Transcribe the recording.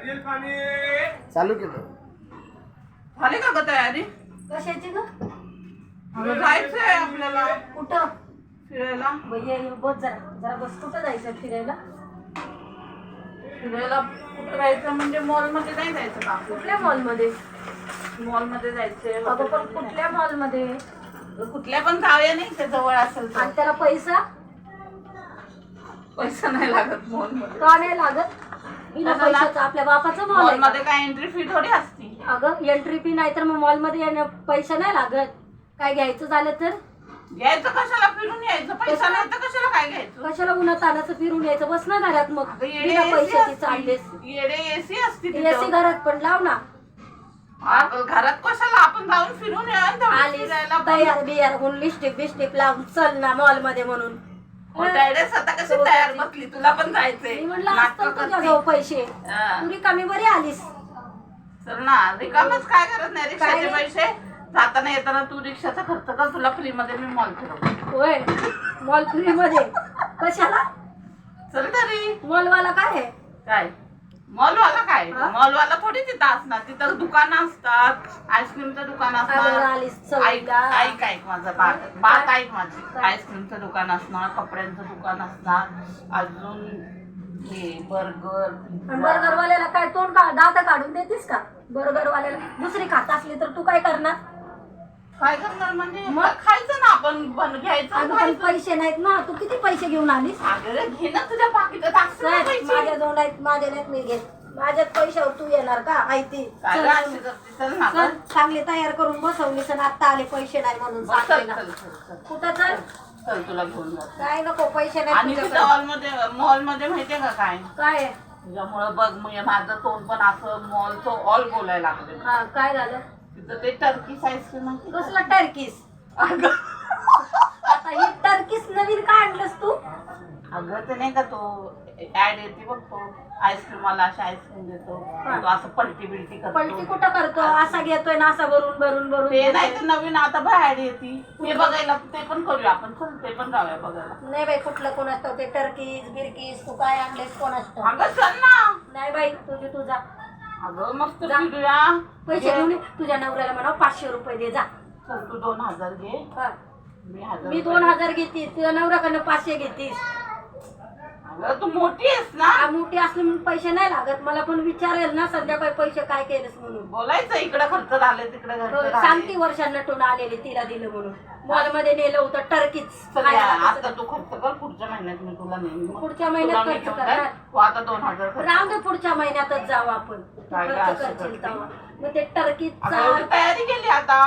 चालू केलं. झाली का ग तयारी? कशाची ग? जायचंय आपल्याला कुठं फिरायला. भैया बस जरा जरा बस. कुठं जायचं फिरायला? फिरायला कुठं जायचं म्हणजे मॉल मध्ये नाही जायचं का? कुठल्या मॉल मध्ये? मॉल मध्ये जायचंय. अगं पण कुठल्या मॉल मध्ये? कुठल्या पण जाऊया नाही ते जवळ असेल तर. आणि त्याला पैसा? पैसा नाही लागत मॉल मध्ये. का नाही लागत? बिना पैशाचं आपल्या बापाचं मॉल मॉल आहे मध्ये काय एंट्री फी थोडी असती. अगं एंट्री फी नाही तर मग मॉल मध्ये येणं पैसा नाही लागत. काय घ्यायचं झालं तर घ्यायचं कशाला? फिरून यायचं. पैसा नाही तर कशाला काय घ्यायचं? कशाला उन्हात तानाचं फिरून यायचं? बस ना घरात मग. अगं येडे बिना AC पैशाची असती. चाललेस. येडे एसी असती एसी तिथं. घरात पण लाव ना. अगं घरात कशाला? आपण जाऊन फिरून येऊ आणि तेवढं आलीस फिरायला पण. तयार बियार होऊन लिपस्टिक बिस्टिक लावून चल ना मॉल मध्ये म्हणून. डायरेक्ट स्वतः कशी तयार बसली? तुला पण जायचंय. मी म्हणलं नाटकं असतं करती. तुझ्याजवळ पैसे. हा. तुरी कमी बरी आलीस. चल ना, रिकामच काय करत नाही. रिक्षाचे काय? पैसे जाताना येताना तू रिक्षाचा खर्च कर. तुला फ्री मध्ये मी मॉल फिरवते. होय मॉल फ्री मध्ये? कशाला? चल तरी. मॉलवाला काय आहे? काय मॉलवाला काय? हा? मॉलवाला थोडी तिथं असणार. तिथं दुकानं असतात. आईस्क्रीमचं दुकान बरं असणार. आलीस ऐक चौदा. ऐक ऐक माझं बात ऐक माझी. आईस्क्रीमचं दुकान असणार, कपड्यांचं दुकान असणार, अजून हे बर्गर, बर्गरवाल्याला काय तोंड का दात काढून देतीस का? बर्गरवाल्याला दुसरी खात असली तर तू काय करणार? काय करणार म्हणजे? मग? खायचं ना आपण घ्यायचं आणि अगं पण खायचं. पैसे नाहीत ना. तू किती पैसे घेऊन आलीस? अगं घे ना तुझ्या पाकिटात असतं ना पैसे. माझ्या जवळ आहेत, माझ्या नाहीत मी घेत. माझ्याच पैशावर तू येणार का? माहिती काय गं अशी करते? चल ना गं. चांगली तयार करून बसवलीस आणि आता आले पैसे नाही म्हणून चल सांगते चल ना. चल चल. कुठं चल? चल तुला घेऊन जाते. काय नको पैसे आणि नाही तिथं तुझ्याकडे. मॉल मध्ये माहितीये का काय? काय आहे? तुझ्यामुळं बघ म्हणजे माझं तोंड पण असं मॉलचं ऑल बोलायला लागले. हा काय झालं? तिथं ते टर्की आईस्क्रीम माहिती का? कसलं टर्कीस? अगं आता ही टर्कीस नवीन काय आणलंस तू? अगं ते नाही का तो ऍड येते बघ तो आईस्क्रीम वाला अशी आईस्क्रीम देतो. तो असं पलटी बिलटी पलटी करतो. कुठं करतो? असा घेतोय ना असा भरून भरून भरून ते नाही घेतोय. ते नवीन आता बाहेर येते. ते बघायला ते पण करूया आपण. चल ते पण जाऊया बघायला. नाही बाई कुठलं कोण असतं ते टर्कीस बिरकीस तू काय आणलेस कोण असतं? अगं चल ना. नाही बाई तुझी तू जा. अगं मस्त जा. फिरूया. पैसे घेऊन ये. तुझ्या नवऱ्याला म्हणा 500 रुपये दे जा. चल तू 2000 घे. हा. मी 1000 मी 2000 घेतीस तुझ्या नवऱ्याकडनं 500 घेतीस. अगं तू मोठी आहेस ना. मोठी असली म्हणून पैसे नाही लागत. मला पण विचारेल ना संध्याकाळी पैसे काय केलेस म्हणून. बोलायचं इकडे खर्च झाले तिकडे खर्च झाले. सांगती वर्षांना नटून आलेली तिला दिलं म्हणून. मॉल मध्ये नेलं होतं टर्कीच. चल या, आता तू खर्च कर. पुढच्या महिन्यात मी तुला नेईन. पुढच्या महिन्यात तुला मी खर्च घेऊन करणार. जाईन. तू आता 2000 खर्च राहून दे पुढच्या महिन्यातच जाऊ आपण. काय खर्च असं करशील करते? तेव्हा. मग ते टर्कीचा अगं एवढी तयारी केली आता.